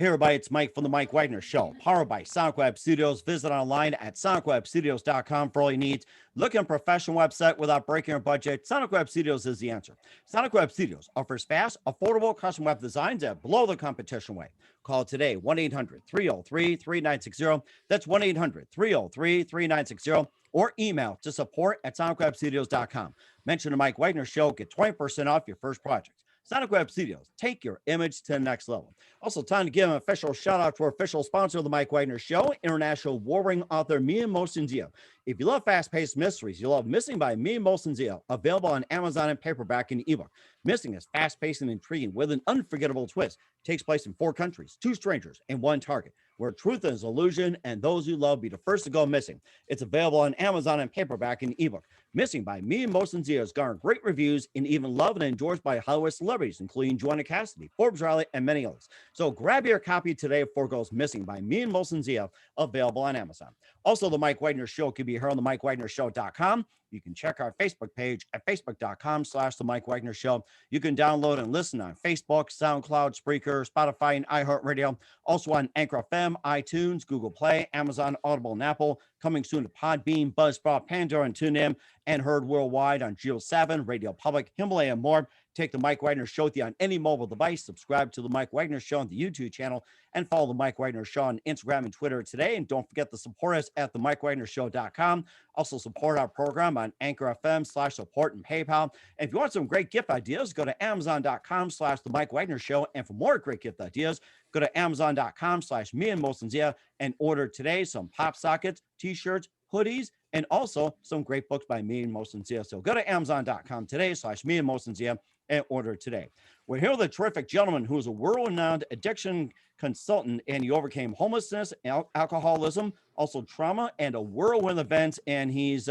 Hey everybody, it's Mike from the Mike Wagner Show, powered by Sonic Web Studios. Visit online at sonicwebstudios.com for all your needs. Look at a professional website without breaking your budget. Sonic Web Studios is the answer. Sonic Web Studios offers fast, affordable custom web designs at below the competition rate. Call today, 1-800-303-3960. That's 1-800-303-3960. Or email to support@sonicwebstudios.com. Mention the Mike Wagner Show, get 20% off your first project. Sonic Web Studios, take your image to the next level. Also, time to give an official shout out to our official sponsor of the Mike Wagner Show, international warring author Mia Mosinzio. If you love fast-paced mysteries, you love Missing by Mia Mosinzio, available on Amazon and paperback and ebook. Missing is fast-paced and intriguing with an unforgettable twist. It takes place in 4 countries, 2 strangers, and 1 target, where truth is illusion and those you love be the first to go missing. It's available on Amazon and paperback and ebook. Missing by Mia Mosinzio has garnered great reviews and even loved and endorsed by Hollywood celebrities, including Joanna Cassidy, Forbes Riley, and many others. So grab your copy today before it goes missing by Mia Mosinzio, available on Amazon. Also, the Mike Wagner Show can be heard on the MikeWagnerShow.com. You can check our Facebook page at facebook.com/The Mike Wagner Show. You can download and listen on Facebook, SoundCloud, Spreaker, Spotify, and iHeartRadio. Also on Anchor FM, iTunes, Google Play, Amazon, Audible, and Apple. Coming soon to Podbean, Buzzsprout, Pandora, and TuneIn. And heard worldwide on Geo 7, Radio Public, Himalaya, and more. Take the Mike Wagner Show with you on any mobile device. Subscribe to the Mike Wagner Show on the YouTube channel and follow the Mike Wagner Show on Instagram and Twitter today. And don't forget to support us at the MikeWagnerShow.com. Also support our program on Anchor FM/support and PayPal. And if you want some great gift ideas, go to Amazon.com/the Mike Wagner Show. And for more great gift ideas, go to Amazon.com/Mia Mosinzia and order today some pop sockets, t-shirts, hoodies, and also some great books by me and Mosinzia. So go to Amazon.com today/me and Mosinzia and order today. We're here with a terrific gentleman who is a world-renowned addiction consultant, and he overcame homelessness, alcoholism, also trauma, and a whirlwind of events. And he's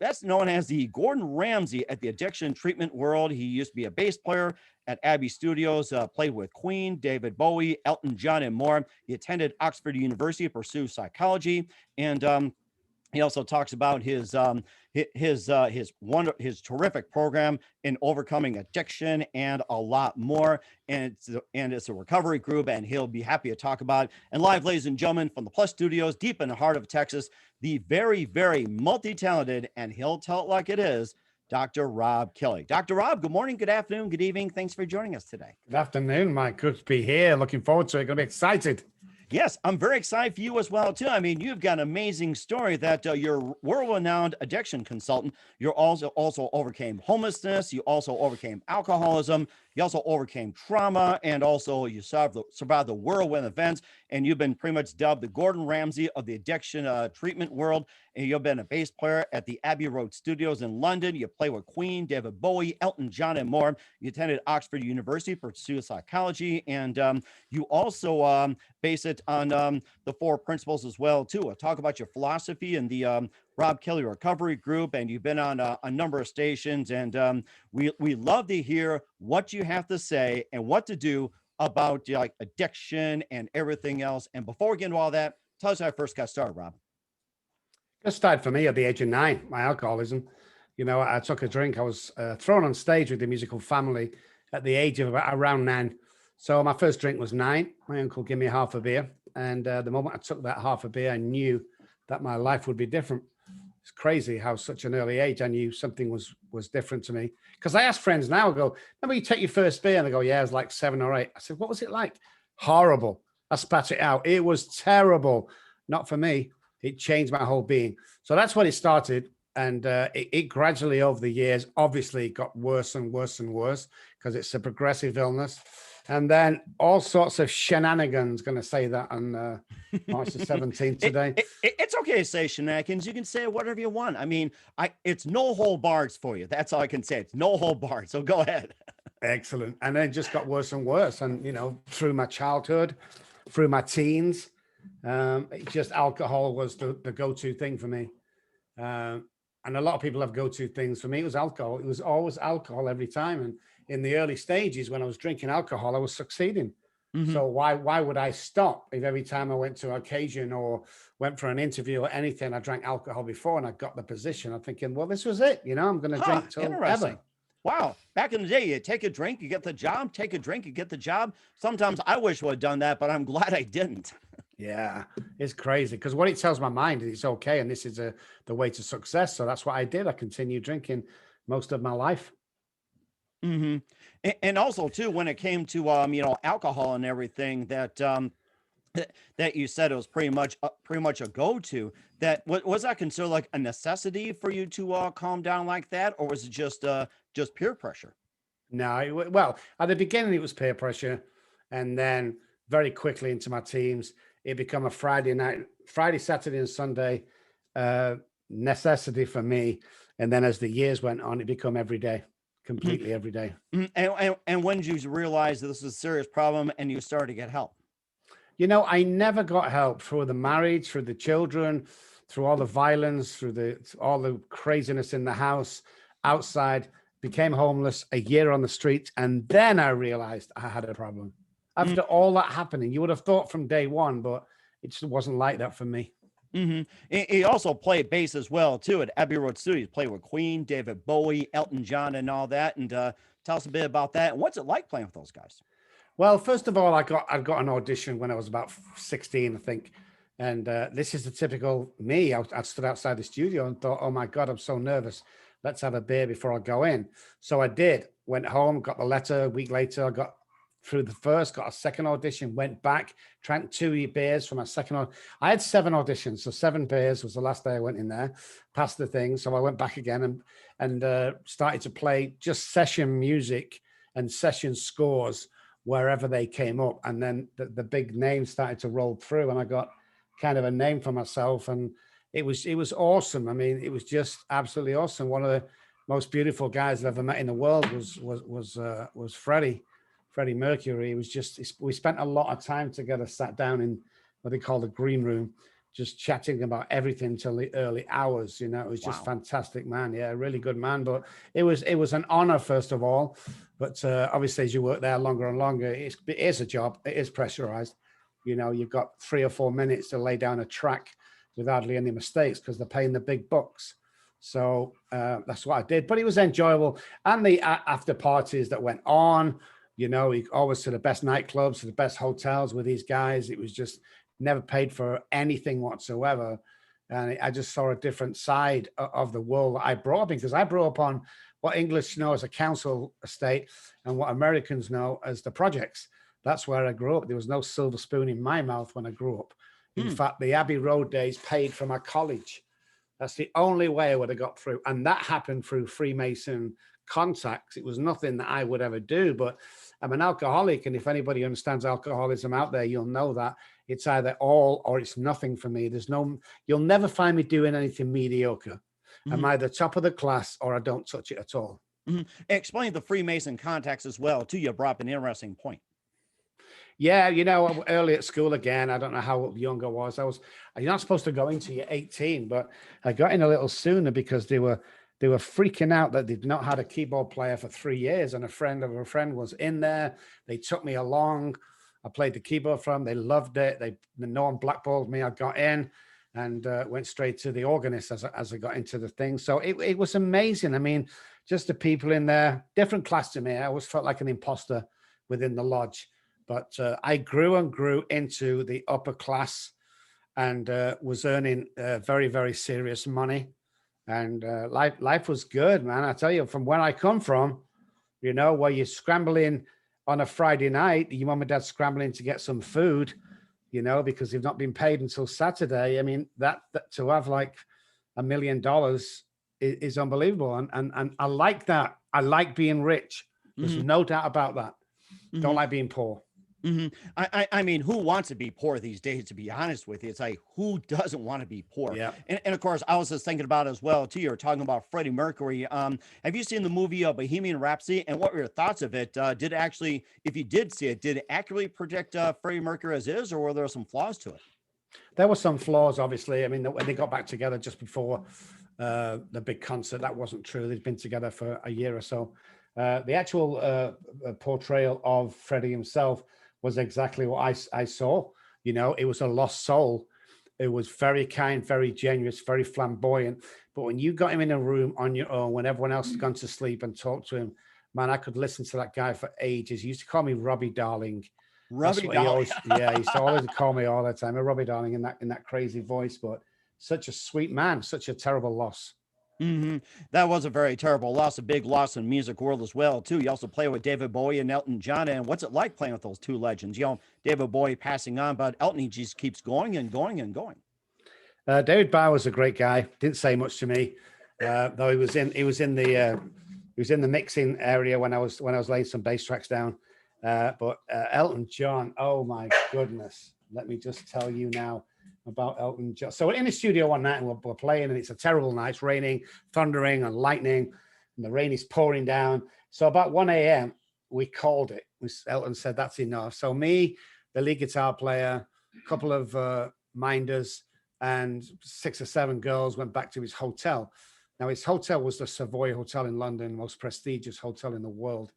that's known as the Gordon Ramsay at the addiction treatment world. He used to be a bass player at Abbey Studios, played with Queen, David Bowie, Elton John, and more. He attended Oxford University to pursue psychology, and he also talks about his terrific program in overcoming addiction and a lot more. And it's a recovery group, and he'll be happy to talk about it. And live, ladies and gentlemen, from the Plus Studios, deep in the heart of Texas, the very, very multi-talented, and he'll tell it like it is, Dr. Robb Kelly. Dr. Robb, good morning, good afternoon, good evening. Thanks for joining us today. Good afternoon, Mike. Good to be here. Looking forward to it. Going to be excited. Yes, I'm very excited for you as well, too. I mean, you've got an amazing story that you're a world-renowned addiction consultant. You also overcame homelessness. You also overcame alcoholism. You also overcame trauma, and also you survived the whirlwind events. And you've been pretty much dubbed the Gordon Ramsay of the addiction treatment world. And you've been a bass player at the Abbey Road Studios in London. You play with Queen, David Bowie, Elton John, and more. You attended Oxford University for psychology, and you also base it on the 4 principles as well, too. Talk about your philosophy and the Robb Kelly Recovery Group, and you've been on a number of stations, and we love to hear what you have to say and what to do about like addiction and everything else. And before we get into all that, tell us how I first got started, Robb. It started for me at the age of 9, my alcoholism. You know, I took a drink. I was thrown on stage with the musical Family at the age of around 9. So my first drink was 9. My uncle gave me half a beer. And the moment I took that half a beer, I knew that my life would be different. It's crazy how such an early age I knew something was different to me. Because I ask friends now, I go, remember you take your first beer? And they go, yeah, it was like 7 or 8. I said, what was it like? Horrible. I spat it out. It was terrible. Not for me. It changed my whole being. So that's when it started. And it gradually over the years, obviously got worse and worse and worse because it's a progressive illness. And then all sorts of shenanigans, going to say that on March the 17th today. It's okay to say shenanigans. You can say whatever you want. I mean, it's no hold bars for you. That's all I can say. It's no hold bars. So go ahead. Excellent. And then it just got worse and worse. And, you know, through my childhood, through my teens, just alcohol was the go-to thing for me. And a lot of people have go-to things. For me, it was alcohol. It was always alcohol every time. And in the early stages, when I was drinking alcohol, I was succeeding. Mm-hmm. So why would I stop if every time I went to an occasion or went for an interview or anything, I drank alcohol before and I got the position? I'm thinking, well, this was it. You know, I'm going to drink till ever. Wow. Back in the day, you take a drink, you get the job, take a drink, you get the job. Sometimes I wish I would have done that, but I'm glad I didn't. Yeah, it's crazy because what it tells my mind is it's okay, and this is the way to success. So that's what I did. I continued drinking most of my life. Hmm. And also too, when it came to alcohol and everything that you said it was pretty much a go-to. That was that considered like a necessity for you to calm down like that, or was it just peer pressure? No, well, at the beginning it was peer pressure, and then very quickly into my teams, it became a Friday night, Friday, Saturday, and Sunday uh, necessity for me. And then as the years went on, it became every day, Mhm. completely every day. And when did you realize that this was a serious problem and you started to get help? You know, I never got help through the marriage, through the children, through all the violence, through all the craziness in the house, outside. Became homeless, a year on the streets, and then I realized I had a problem. After all that happening, you would have thought from day one, but it just wasn't like that for me. Mm-hmm. He also played bass as well too at Abbey Road Studios. Played with Queen, David Bowie, Elton John, and all that. And tell us a bit about that. And what's it like playing with those guys? Well, first of all, I got an audition when I was about 16, I think. And this is the typical me. I stood outside the studio and thought, oh my God, I'm so nervous. Let's have a beer before I go in. So I did. Went home, got the letter. A week later, I got through the first, got a second audition, went back, drank 2 beers for my second. I had 7 auditions. So 7 beers was the last day I went in there, passed the thing. So I went back again and started to play just session music and session scores wherever they came up. And then the big names started to roll through, and I got kind of a name for myself. And it was awesome. I mean, it was just absolutely awesome. One of the most beautiful guys I've ever met in the world was Freddie Mercury. It was just we spent a lot of time together, sat down in what they call the green room, just chatting about everything till the early hours. You know, it was just Wow. fantastic, man. Yeah, really good man. But it was an honor, first of all. But obviously, as you work there longer and longer, it is a job. It is pressurized. You know, you've got 3 or 4 minutes to lay down a track with hardly any mistakes because they're paying the big bucks. So that's what I did. But it was enjoyable. And the after parties that went on, you know, always to the best nightclubs, to the best hotels with these guys. It was just never paid for anything whatsoever. And I just saw a different side of the world that I brought up in, because I grew up on what English know as a council estate and what Americans know as the projects. That's where I grew up. There was no silver spoon in my mouth when I grew up. In Hmm. fact, the Abbey Road days paid for my college. That's the only way I would have got through. And that happened through Freemason contacts. It was nothing that I would ever do, but I'm an alcoholic. And if anybody understands alcoholism out there, you'll know that it's either all or it's nothing for me. You'll never find me doing anything mediocre. I'm Hmm. either top of the class or I don't touch it at all. Hmm. Explain the Freemason contacts as well too. You brought up an interesting point. Yeah, you know, early at school again. I don't know how young I was. You're not supposed to go into your 18, but I got in a little sooner because they were freaking out that they'd not had a keyboard player for 3 years, and a friend of a friend was in there. They took me along. I played the keyboard for them. They loved it. No one blackballed me. I got in and went straight to the organist as I got into the thing. So it was amazing. I mean, just the people in there, different class to me. I always felt like an imposter within the lodge. But I grew and grew into the upper class and was earning very, very serious money. And life was good, man. I tell you, from where I come from, you know, where you're scrambling on a Friday night, your mom and dad scrambling to get some food, you know, because you've not been paid until Saturday. I mean, that to have like $1 million is unbelievable. And I like that. I like being rich. There's Hmm. no doubt about that. Don't Hmm. like being poor. Hmm. I mean, who wants to be poor these days? To be honest with you, it's like who doesn't want to be poor? Yeah. And of course, I was just thinking about as well too. You're talking about Freddie Mercury. Have you seen the movie Bohemian Rhapsody? And what were your thoughts of it? Did it actually, if you did see it, did it accurately project Freddie Mercury as is, or were there some flaws to it? There were some flaws, obviously. I mean, when they got back together just before the big concert, that wasn't true. They'd been together for a year or so. The actual portrayal of Freddie himself was exactly what I saw. You know, it was a lost soul. It was very kind, very generous, very flamboyant, But when you got him in a room on your own, when everyone else had gone to sleep, and talked to him, man, I could listen to that guy for ages. He used to call me Robbie Darling. That's Robbie what he Dolly. always, yeah, he used to always call me all the time, a Robbie Darling, in that crazy voice. But such a sweet man, such a terrible loss. Hmm. That was a very terrible loss, a big loss in music world as well, too. You also play with David Bowie and Elton John. And what's it like playing with those two legends? David Bowie passing on, but Elton, he just keeps going and going and going. David Bowie was a great guy. Didn't say much to me, though he was in the mixing area when I was laying some bass tracks down. But Elton John, oh my goodness, let me just tell you now about Elton John. So we're in the studio one night and we're playing, and it's a terrible night. It's raining, thundering, and lightning, and the rain is pouring down. So about 1 a.m. we called it. Elton said, "That's enough." So me, the lead guitar player, a couple of minders, and 6 or 7 girls went back to his hotel. Now, his hotel was the Savoy Hotel in London, most prestigious hotel in the world.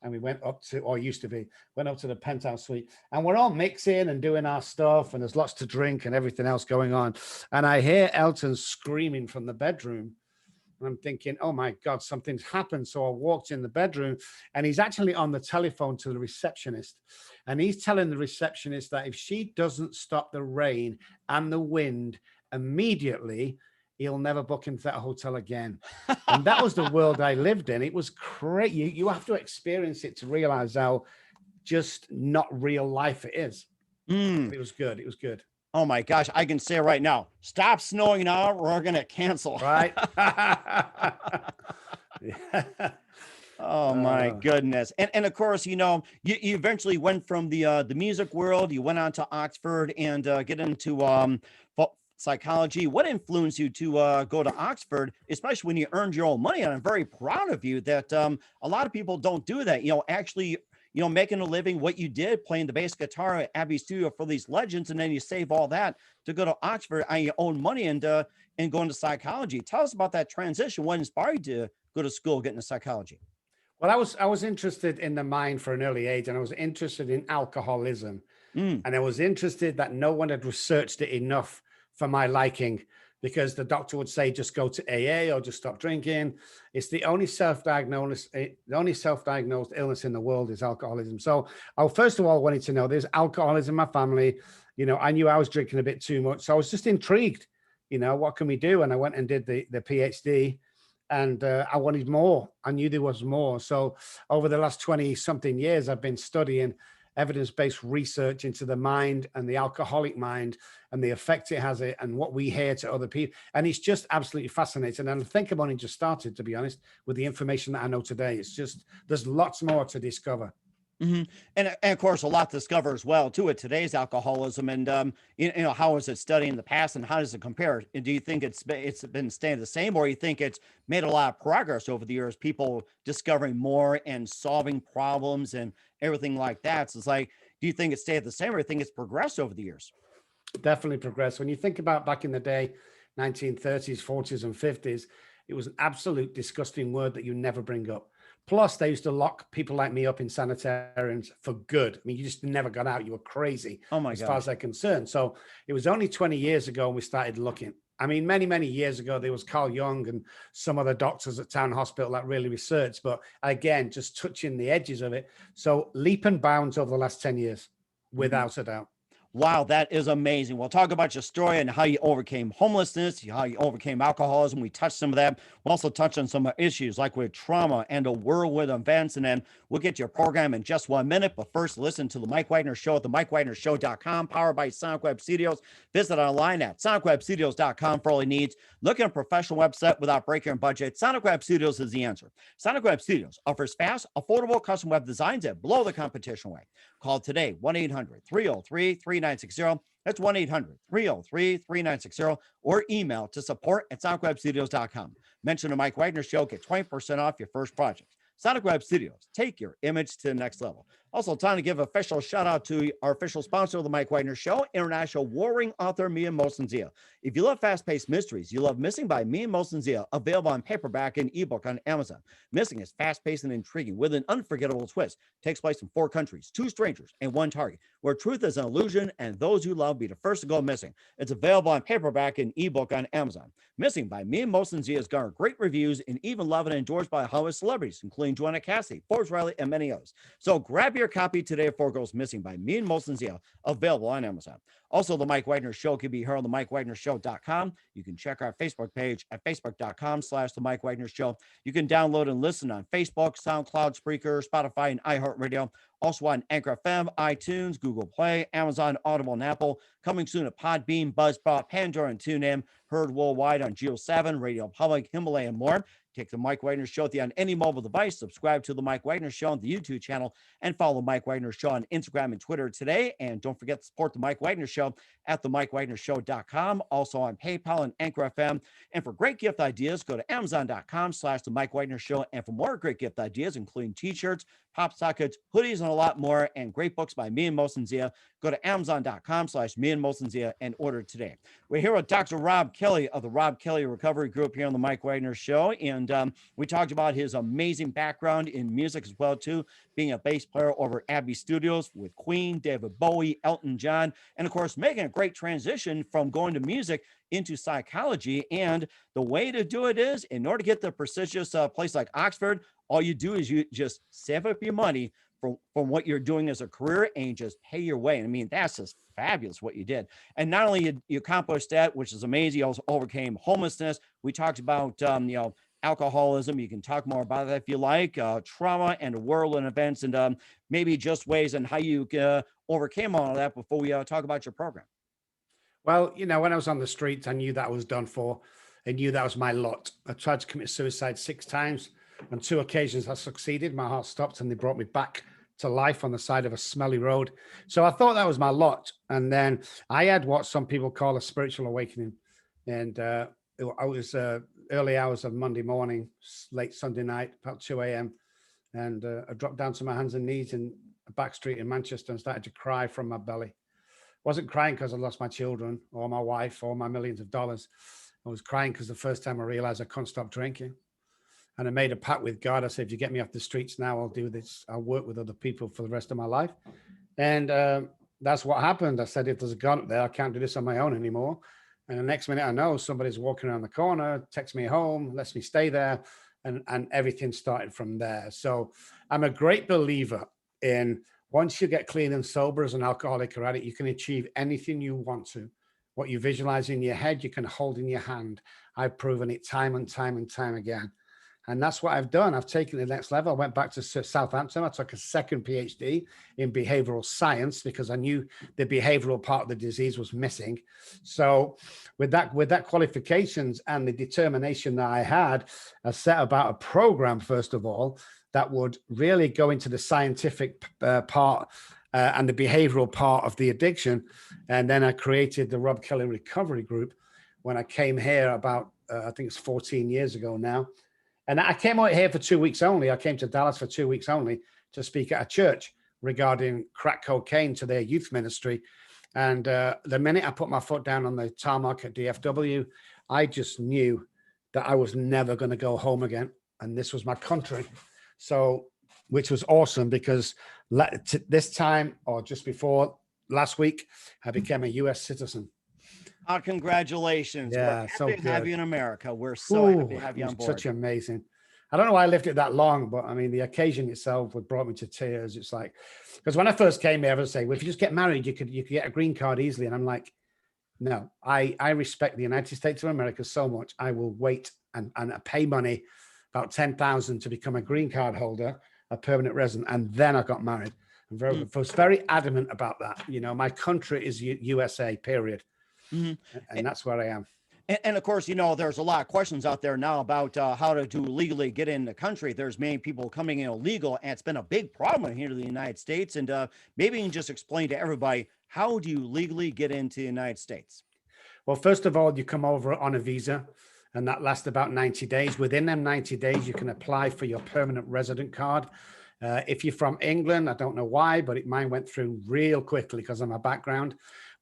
And we went up to, or used to be, went up to the penthouse suite, and we're all mixing and doing our stuff, and there's lots to drink and everything else going on. And I hear Elton screaming from the bedroom. And I'm thinking, oh my God, something's happened. So I walked in the bedroom, and he's actually on the telephone to the receptionist. And he's telling the receptionist that if she doesn't stop the rain and the wind immediately, he'll never book into that hotel again. And that was the world I lived in. It was crazy. You have to experience it to realize how just not real life it is. Mm. It was good. It was good. Oh my gosh, I can say right now, stop snowing now, or we're going to cancel. Right? Oh my goodness. And of course, you eventually went from the music world, you went on to Oxford and get into psychology. What influenced you to go to Oxford, especially when you earned your own money? And I'm very proud of you that a lot of people don't do that, actually, making a living what you did, playing the bass guitar at Abbey Studio for these legends, and then you save all that to go to Oxford on your own money and go into psychology. Tell us about that transition. What inspired you to go to school, get into psychology? Well, I was interested in the mind for an early age, and I was interested in alcoholism. And I was interested that no one had researched it enough for my liking, because the doctor would say, just go to AA or just stop drinking. It's the only self-diagnosed illness in the world is alcoholism. So I first of all wanted to know, there's alcoholism in my family. I knew I was drinking a bit too much. So I was just intrigued, what can we do? And I went and did the PhD, and I wanted more. I knew there was more. So over the last 20 something years, I've been studying evidence-based research into the mind and the alcoholic mind and the effect it has and what we hear to other people. And it's just absolutely fascinating. And I think I've only just started, to be honest, with the information that I know today. It's just, there's lots more to discover. Mm-hmm. And of course, a lot to discover as well, too, at today's alcoholism. And, how is it studied in the past and how does it compare? And do you think it's been staying the same, or you think it's made a lot of progress over the years, people discovering more and solving problems and everything like that? So it's like, do you think it stayed the same, or do you think it's progressed over the years? Definitely progressed. When you think about back in the day, 1930s, 40s, and 50s, it was an absolute disgusting word that you never bring up. Plus, they used to lock people like me up in sanitariums for good. I mean, you just never got out. You were crazy. Oh my God. As God. far as they're concerned. So it was only 20 years ago when we started looking. I mean, many, many years ago, there was Carl Jung and some other doctors at Town Hospital that really researched. But again, just touching the edges of it. So leap and bounds over the last 10 years, without a doubt. Wow, that is amazing. We'll talk about your story and how you overcame homelessness, how you overcame alcoholism. We touched some of that. We'll also touch on some issues like with trauma and a whirlwind events. And then we'll get to your program in just 1 minute. But first, listen to the Mike Wagner Show at the MikeWagnerShow.com, powered by Sonic Web Studios. Visit online at SonicWebStudios.com for all your needs. Looking at a professional website without breaking your budget? Sonic Web Studios is the answer. Sonic Web Studios offers fast, affordable custom web designs that blow the competition away. Call today, 1-800-303-3960. That's 1-800-303-3960, or email to support@sonicwebstudios.com. Mention the Mike Wagner Show, get 20% off your first project. Sonic Web Studios, take your image to the next level. Also, time to give a official shout out to our official sponsor of the Mike Wagner Show, international warring author Mia Mosensia. If you love fast-paced mysteries, you love Missing by Mia Mosensia, available on paperback and ebook on Amazon. Missing is fast-paced and intriguing with an unforgettable twist. Takes place in 4 countries, 2 strangers, and 1 target, where truth is an illusion and those you love be the first to go missing. It's available on paperback and ebook on Amazon. Missing by Mia Mosensia has garnered great reviews and even loved and endorsed by Hollywood celebrities, including Joanna Cassidy, Forbes Riley, and many others. So grab your copy today before it goes missing by Mia Mosensia, available on Amazon. Also, the Mike Wagner Show can be heard on the MikeWagnerShow.com. You can check our Facebook page at Facebook.com/the Mike Wagner Show. You can download and listen on Facebook, SoundCloud, Spreaker, Spotify, and iHeartRadio. Also on Anchor FM, iTunes, Google Play, Amazon, Audible, and Apple. Coming soon at Podbean, Buzzsprout, Pandora, and TuneIn. Heard worldwide on Geo 7, Radio Public, Himalaya, and more. Take the Mike Wagner Show with you on any mobile device. Subscribe to the Mike Wagner Show on the YouTube channel and follow Mike Wagner Show on Instagram and Twitter today. And don't forget to support the Mike Wagner Show at themikewagnershow.com. Also on PayPal and Anchor FM. And for great gift ideas, go to Amazon.com/the Mike Wagner Show. And for more great gift ideas, including t-shirts, pop sockets, hoodies, and a lot more, and great books by me and Mosensia, go to Amazon.com/me and Mosensia and order today. We're here with Dr. Robb Kelly of the Robb Kelly Recovery Group here on the Mike Wagner Show. And we talked about his amazing background in music as well, too, being a bass player over Abbey Studios with Queen, David Bowie, Elton John, and of course, making a great transition from going to music into psychology. And the way to do it is, in order to get to a prestigious place like Oxford, all you do is you just save up your money from what you're doing as a career and you just pay your way. And I mean, that's just fabulous what you did. And not only you accomplished that, which is amazing, you also overcame homelessness. We talked about, alcoholism. You can talk more about that if you like, trauma and whirlwind events, and maybe just ways and how you overcame all of that before we talk about your program. Well, when I was on the streets, I knew that I was done for. I knew that was my lot. I tried to commit suicide 6 times. On 2 occasions, I succeeded. My heart stopped and they brought me back to life on the side of a smelly road. So I thought that was my lot. And then I had what some people call a spiritual awakening. And I was early hours of Monday morning, late Sunday night, about 2 a.m. And I dropped down to my hands and knees in a back street in Manchester and started to cry from my belly. I wasn't crying because I lost my children or my wife or my millions of dollars. I was crying because the first time I realized I couldn't stop drinking. And I made a pact with God. I said, if you get me off the streets now, I'll do this. I'll work with other people for the rest of my life. And that's what happened. I said, if there's a God up there, I can't do this on my own anymore. And the next minute I know somebody's walking around the corner, texts me home, lets me stay there. And everything started from there. So I'm a great believer in once you get clean and sober as an alcoholic or addict, you can achieve anything you want to. What you visualize in your head, you can hold in your hand. I've proven it time and time and time again. And that's what I've done. I've taken it to the next level. I went back to Southampton. I took a second PhD in behavioral science because I knew the behavioral part of the disease was missing. So with that qualifications and the determination that I had, I set about a program, first of all, that would really go into the scientific part and the behavioral part of the addiction. And then I created the Robb Kelly Recovery Group when I came here about, I think it's 14 years ago now. And I came out here for 2 weeks only. I came to Dallas for 2 weeks only to speak at a church regarding crack cocaine to their youth ministry. And the minute I put my foot down on the tarmac at DFW, I just knew that I was never going to go home again. And this was my country. So, which was awesome because this time or just before last week, I became a U.S. citizen. Congratulations. Yeah, we're happy so to have good. you in America. We're so happy to have you on board. Such amazing. I don't know why I lived it that long, but I mean, the occasion itself would brought me to tears. It's like, because when I first came here, I was saying, well, if you just get married, you could get a green card easily. And I'm like, no, I respect the United States of America so much. I will wait and pay money, about $10,000 to become a green card holder, a permanent resident. And then I got married. I was very adamant about that. My country is USA, period. Mm-hmm. And that's where I am. And of course, there's a lot of questions out there now about how to legally get in the country. There's many people coming in illegal, and it's been a big problem here in the United States. And maybe you can just explain to everybody, how do you legally get into the United States? Well, first of all, you come over on a visa, and that lasts about 90 days. Within them 90 days, you can apply for your permanent resident card. If you're from England, I don't know why, but mine went through real quickly because of my background.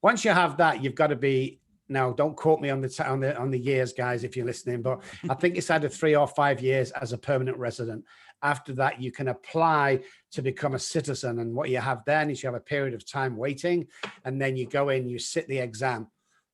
Once you have that, you've got to be, now don't quote me on the years, guys, if you're listening, but I think it's either 3 or 5 years as a permanent resident. After that, you can apply to become a citizen. And what you have then is you have a period of time waiting, and then you go in, you sit the exam.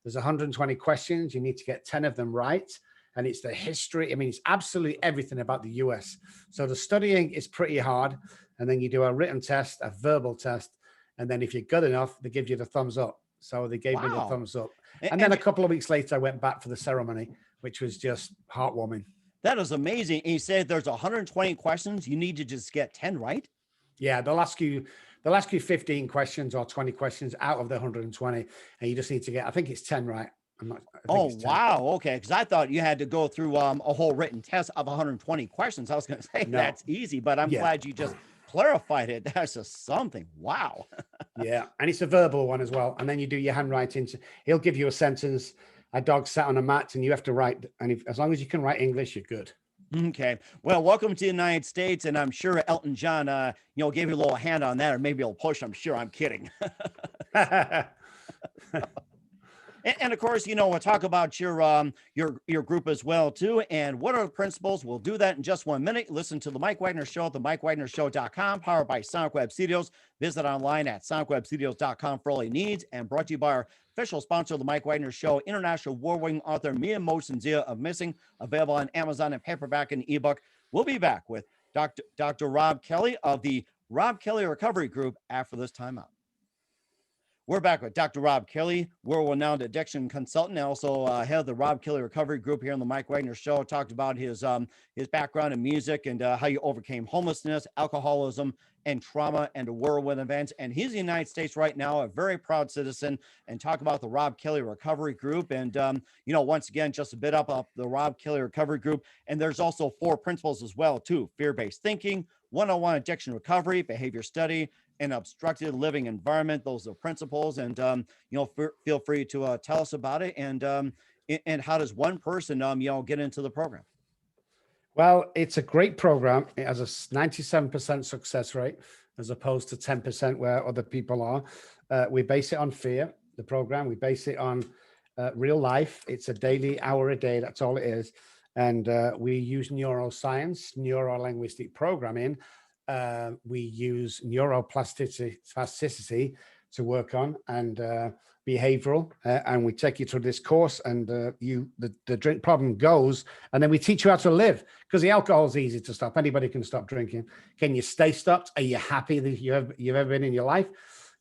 There's 120 questions. You need to get 10 of them right. And it's the history. I mean, it's absolutely everything about the US. So the studying is pretty hard. And then you do a written test, a verbal test. And then if you're good enough, they give you the thumbs up. So they gave me the thumbs up. And then a couple of weeks later, I went back for the ceremony, which was just heartwarming. That is amazing. And you said there's 120 questions. You need to just get 10 right? Yeah, they'll ask you 15 questions or 20 questions out of the 120. And you just need to get, I think it's 10 right. Oh, wow. Okay. Because I thought you had to go through a whole written test of 120 questions. I was going to say that's easy, but I'm glad you just clarified it. That's just something. Wow. Yeah. And it's a verbal one as well. And then you do your handwriting. He'll give you a sentence. A dog sat on a mat and you have to write. And as long as you can write English, you're good. Okay. Well, welcome to the United States. And I'm sure Elton John, gave you a little hand on that, or maybe he'll push. I'm sure. I'm kidding. And of course, we'll talk about your group as well, too. And what are the principles? We'll do that in just 1 minute. Listen to the Mike Wagner Show at the MikeWagnerShow.com, powered by Sonic Web Studios. Visit online at SonicWebStudios.com for all your needs. And brought to you by our official sponsor of the Mike Wagner Show, international award-winning author Mia Mosinzia of Missing, available on Amazon and paperback and ebook. We'll be back with Dr. Robb Kelly of the Robb Kelly Recovery Group after this timeout. We're back with Dr. Robb Kelly, world-renowned addiction consultant, and also head of the Robb Kelly Recovery Group here on the Mike Wagner Show. Talked about his background in music and how you overcame homelessness, alcoholism, and trauma, and the whirlwind events. And he's in the United States right now, a very proud citizen. And talk about the Robb Kelly Recovery Group. And once again, just a bit up the Robb Kelly Recovery Group. And there's also 4 principles as well, too: fear-based thinking, one-on-one addiction recovery, behavior study, an obstructed living environment. Those are principles. And, feel free to tell us about it. And how does one person, get into the program? Well, it's a great program. It has a 97% success rate as opposed to 10% where other people are. We base it on fear, the program. We base it on real life. It's a daily, hour a day. That's all it is. And we use neuroscience, neuro-linguistic programming. We use neuroplasticity to work on, and behavioral, and we take you through this course, and the drink problem goes, and then we teach you how to live, because the alcohol is easy to stop. Anybody can stop drinking. Can you stay stopped? Are you happy that you've ever been in your life?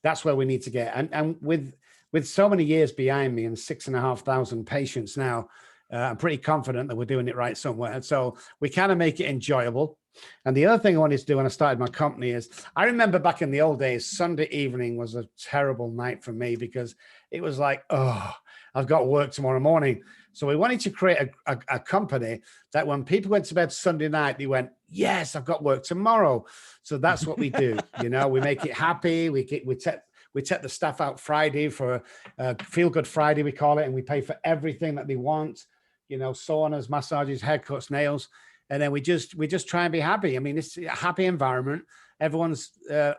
That's where we need to get. And with so many years behind me and 6,500 patients now, I'm pretty confident that we're doing it right somewhere. And so we kind of make it enjoyable. And the other thing I wanted to do when I started my company is, I remember back in the old days, Sunday evening was a terrible night for me, because it was like, oh, I've got work tomorrow morning. So we wanted to create a company that when people went to bed Sunday night, they went, yes, I've got work tomorrow. So that's what we do. We make it happy. We take the staff out Friday for Feel Good Friday, we call it, and we pay for everything that they want, saunas, massages, haircuts, nails. And then we just try and be happy. I mean, it's a happy environment. Everyone's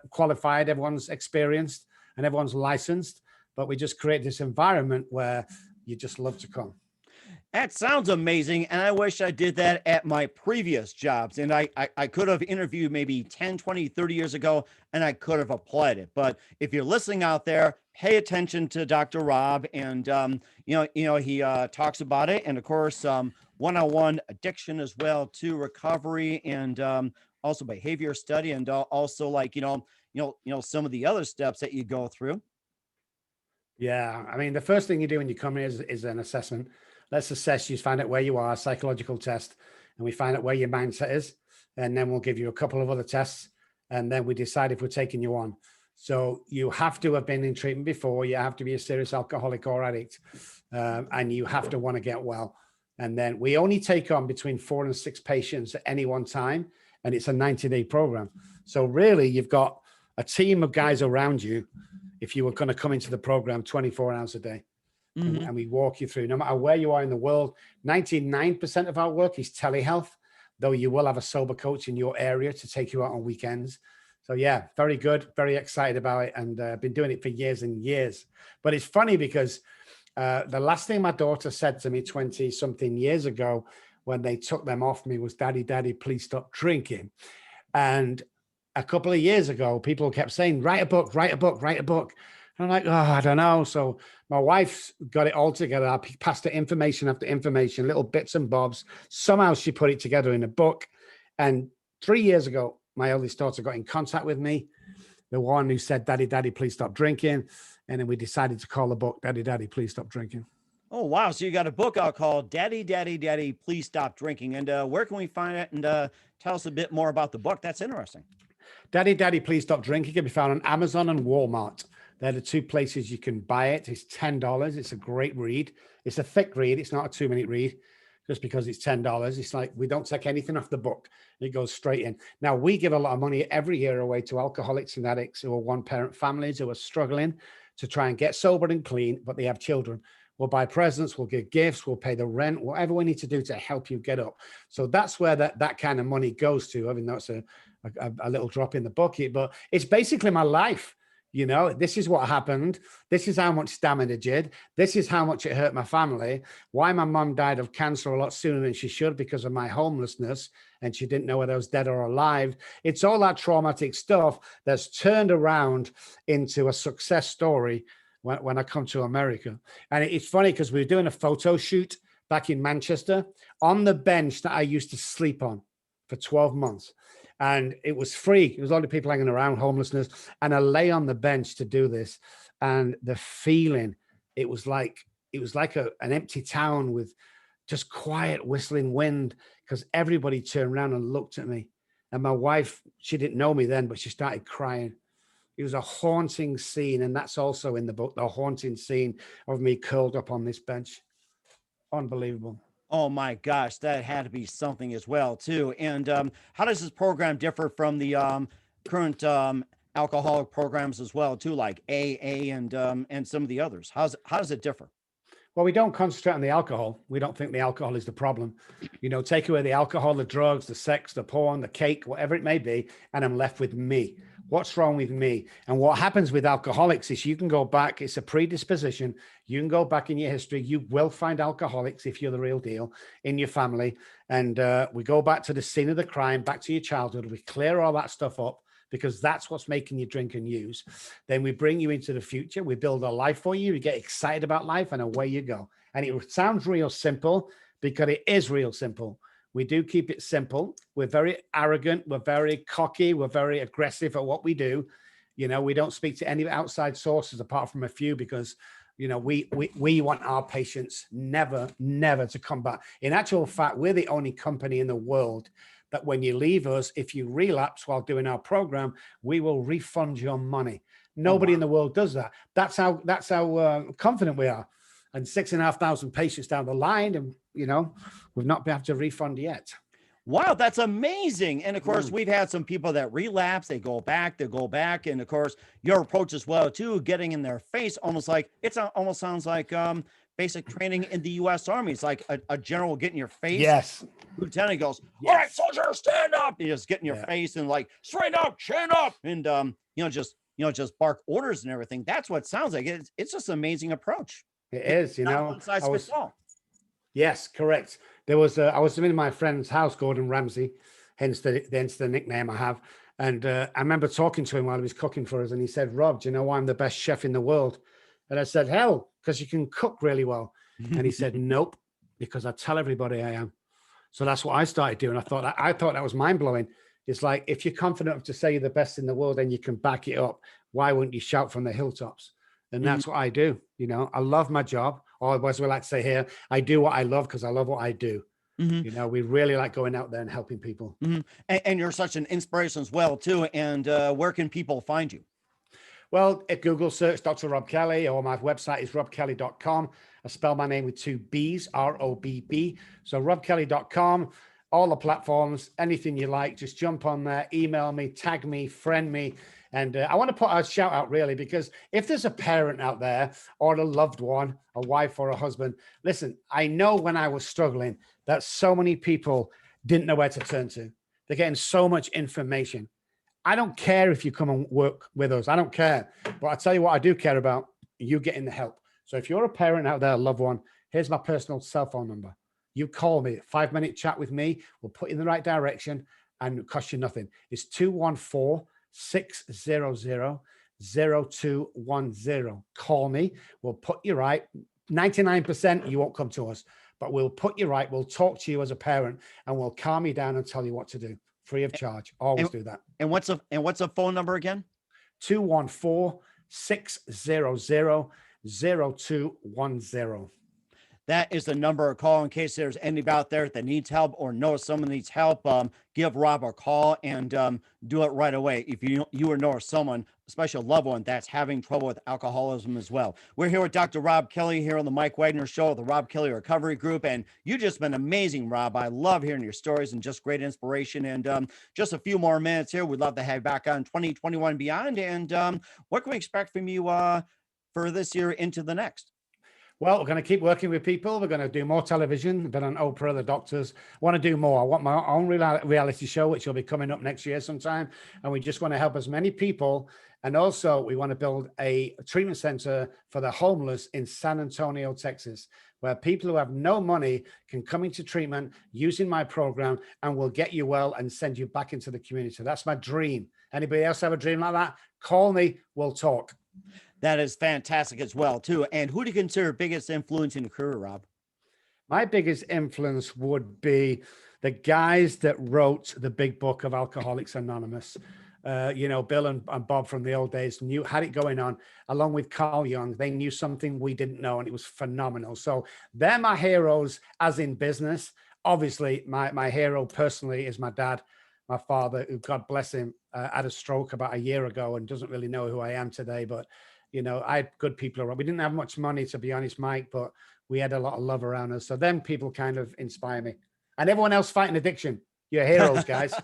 qualified, everyone's experienced, and everyone's licensed. But we just create this environment where you just love to come. That sounds amazing. And I wish I did that at my previous jobs. And I could have interviewed maybe 10, 20, 30 years ago, and I could have applied it. But if you're listening out there, pay attention to Dr. Robb. And, he talks about it. And of course, one-on-one addiction as well, to recovery, and also behavior study, and also some of the other steps that you go through. Yeah. I mean, the first thing you do when you come in is an assessment. Let's assess you, find out where you are, psychological test, and we find out where your mindset is. And then we'll give you a couple of other tests, and then we decide if we're taking you on. So you have to have been in treatment before. You have to be a serious alcoholic or addict, and you have to want to get well. And then we only take on between 4 and 6 patients at any one time, and it's a 90-day program. So really, you've got a team of guys around you if you were going to come into the program 24 hours a day. And we walk you through, no matter where you are in the world. 99% of our work is telehealth. though you will have a sober coach in your area to take you out on weekends. So yeah, very good, very excited about it, and been doing it for years and years. But it's funny because the last thing my daughter said to me 20 something years ago when they took them off me was, "Daddy, Daddy, please stop drinking." And a couple of years ago, people kept saying, "Write a book, write a book, write a book." And I'm like, "Oh, I don't know." So my wife's got it all together. I passed her information after information, little bits and bobs. Somehow she put it together in a book. And 3 years ago, my eldest daughter got in contact with me, the one who said, "Daddy, Daddy, please stop drinking." And then we decided to call the book "Daddy, Daddy, Please Stop Drinking." Oh, wow. So you got a book out called Daddy, Daddy, Daddy, Please Stop Drinking. And where can we find it? And tell us a bit more about the book. That's interesting. "Daddy, Daddy, Please Stop Drinking" can be found on Amazon and Walmart. They're the two places you can buy it. It's $10. It's a great read. It's a thick read. It's not a 2-minute read just because it's $10. It's like, we don't take anything off the book. It goes straight in. Now, we give a lot of money every year away to alcoholics and addicts who are one-parent families who are struggling to try and get sober and clean, but they have children. We'll buy presents, we'll give gifts, we'll pay the rent, whatever we need to do to help you get up. So that's where that kind of money goes to. I mean, that's a little drop in the bucket, but it's basically my life. You know, this is what happened. This is how much damage it did. This is how much it hurt my family. Why my mom died of cancer a lot sooner than she should because of my homelessness, and she didn't know whether I was dead or alive. It's all that traumatic stuff that's turned around into a success story when I come to America. And it's funny because we were doing a photo shoot back in Manchester on the bench that I used to sleep on for 12 months. And it was free. It was only people hanging around, homelessness. And I lay on the bench to do this. And the feeling, it was like an empty town with just quiet whistling wind, because everybody turned around and looked at me. And my wife, she didn't know me then, but she started crying. It was a haunting scene, and that's also in the book, the haunting scene of me curled up on this bench. Unbelievable. Oh my gosh, that had to be something as well too. And how does this program differ from the current alcoholic programs as well too, like AA and some of the others? How does it differ? Well, we don't concentrate on the alcohol. We don't think the alcohol is the problem. You know, take away the alcohol, the drugs, the sex, the porn, the cake, whatever it may be, and I'm left with me. What's wrong with me? And what happens with alcoholics is you can go back. It's a predisposition. You can go back in your history. You will find alcoholics, if you're the real deal, in your family. And we go back to the scene of the crime, back to your childhood. We clear all that stuff up, because that's what's making you drink and use. Then we bring you into the future. We build a life for you. You get excited about life, and away you go. And it sounds real simple, because it is real simple. We do keep it simple. We're very arrogant. We're very cocky. We're very aggressive at what we do. You know, we don't speak to any outside sources apart from a few, because, you know, we want our patients never to come back. In actual fact, we're the only company in the world that when you leave us, if you relapse while doing our program, we will refund your money. Nobody in the world does that. That's how confident we are. And 6,500 patients down the line, and you know, we've not been able to refund yet. Wow, that's amazing. And of course, we've had some people that relapse, they go back. And of course, your approach as well too, getting in their face, almost sounds like basic training in the U.S. Army. It's like a general get in your face. Yes. Lieutenant goes, "All right, soldier, stand up." You just get in your face and like, "Straight up, chin up," and just bark orders and everything. That's what it sounds like. It's just an amazing approach. It is, you Not know. one size fits all. Yes, correct. There was I was in my friend's house, Gordon Ramsay, hence the nickname I have. And I remember talking to him while he was cooking for us, and he said, "Rob, do you know why I'm the best chef in the world?" And I said, "Hell, because you can cook really well." And he said, "Nope, because I tell everybody I am." So that's what I started doing. I thought that was mind blowing. It's like, if you're confident enough to say you're the best in the world and you can back it up, why wouldn't you shout from the hilltops? And that's what I do. You know, I love my job, or as we like to say here, I do what I love because I love what I do. You know, we really like going out there and helping people. And you're such an inspiration as well too. And where can people find you? Well, at Google search Dr. Robb Kelly, or my website is robbkelly.com. I spell my name with 2 B's, ROBB. So robbkelly.com, all the platforms, anything you like, just jump on there, email me, tag me, friend me. And I want to put a shout out really, because if there's a parent out there or a loved one, a wife or a husband, listen, I know when I was struggling that so many people didn't know where to turn to. They're getting so much information. I don't care if you come and work with us. I don't care. But I tell you what, I do care about you getting the help. So if you're a parent out there, a loved one, here's my personal cell phone number. You call me, 5-minute chat with me. We'll put you in the right direction and it costs you nothing. It's 214-600-0210. Call me. We'll put you right. 99% you won't come to us, but we'll put you right. We'll talk to you as a parent and we'll calm you down and tell you what to do free of charge. Always do that. And what's a phone number again? 214-600-0210. That is the number to call in case there's anybody out there that needs help or knows someone needs help. Give Rob a call and do it right away. If you or know someone, especially a loved one, that's having trouble with alcoholism as well. We're here with Dr. Robb Kelly here on the Mike Wagner Show, the Robb Kelly Recovery Group, and you've just been amazing, Rob. I love hearing your stories and just great inspiration. And just a few more minutes here. We'd love to have you back on 2021 and beyond. And what can we expect from you for this year into the next? Well, we're going to keep working with people. We're going to do more television. I've been on Oprah, the doctors. I want to do more. I want my own reality show, which will be coming up next year sometime. And we just want to help as many people. And also we want to build a treatment center for the homeless in San Antonio, Texas, where people who have no money can come into treatment using my program and we'll get you well and send you back into the community. That's my dream. Anybody else have a dream like that? Call me. We'll talk. That is fantastic as well, too. And who do you consider biggest influence in your career, Rob? My biggest influence would be the guys that wrote the big book of Alcoholics Anonymous. Bill and Bob from the old days had it going on, along with Carl Jung. They knew something we didn't know, and it was phenomenal. So they're my heroes as in business. Obviously, my hero personally is my dad, my father, who, God bless him, had a stroke about a year ago and doesn't really know who I am today. But I had good people around. We didn't have much money, to be honest, Mike, but we had a lot of love around us. So them people kind of inspire me. And everyone else fighting addiction. You're heroes, guys.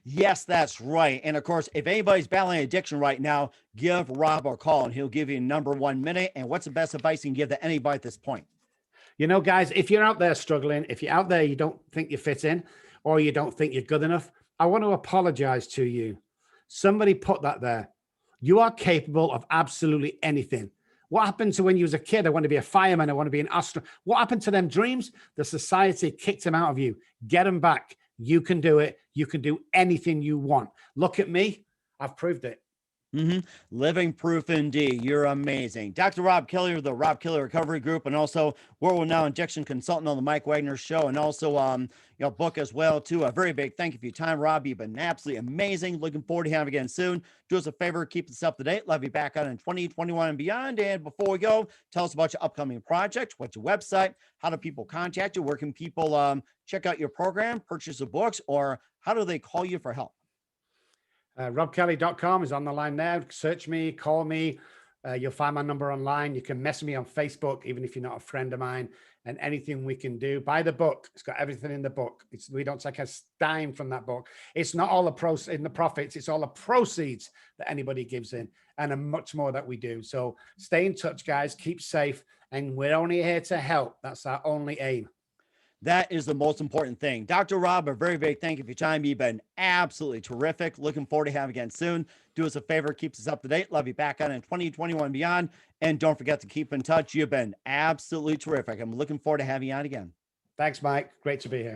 Yes, that's right. And of course, if anybody's battling addiction right now, give Rob a call and he'll give you number 1 minute. And what's the best advice you can give to anybody at this point? Guys, if you're out there struggling, if you're out there, you don't think you fit in or you don't think you're good enough, I want to apologize to you. Somebody put that there. You are capable of absolutely anything. What happened to when you was a kid? I want to be a fireman. I want to be an astronaut. What happened to them dreams? The society kicked them out of you. Get them back. You can do it. You can do anything you want. Look at me. I've proved it. Living proof indeed. You're amazing. Dr. Robb Kelly of the Robb Kelly Recovery Group, and also world-renowned addiction consultant on the Mike Wagner Show, and also book as well too. A very big thank you for your time, Rob. You've been absolutely amazing. Looking forward to having you again soon. Do us a favor, keep us up to date. Love you back on in 2021 and beyond. And before we go, tell us about your upcoming project. What's your website? How do people contact you? Where can people check out your program, purchase the books, or how do they call you for help? RobbKelly.com is on the line now. Search me, call me. You'll find my number online. You can message me on Facebook, even if you're not a friend of mine, and anything we can do. Buy the book. It's got everything in the book. We don't take a dime from that book. It's not all the profits. It's all the proceeds that anybody gives in, and much more that we do. So stay in touch, guys. Keep safe. And we're only here to help. That's our only aim. That is the most important thing. Dr. Rob, a very big thank you for your time. You've been absolutely terrific. Looking forward to having you again soon. Do us a favor, keep us up to date. Love you back on in 2021 and beyond. And don't forget to keep in touch. You've been absolutely terrific. I'm looking forward to having you on again. Thanks, Mike. Great to be here.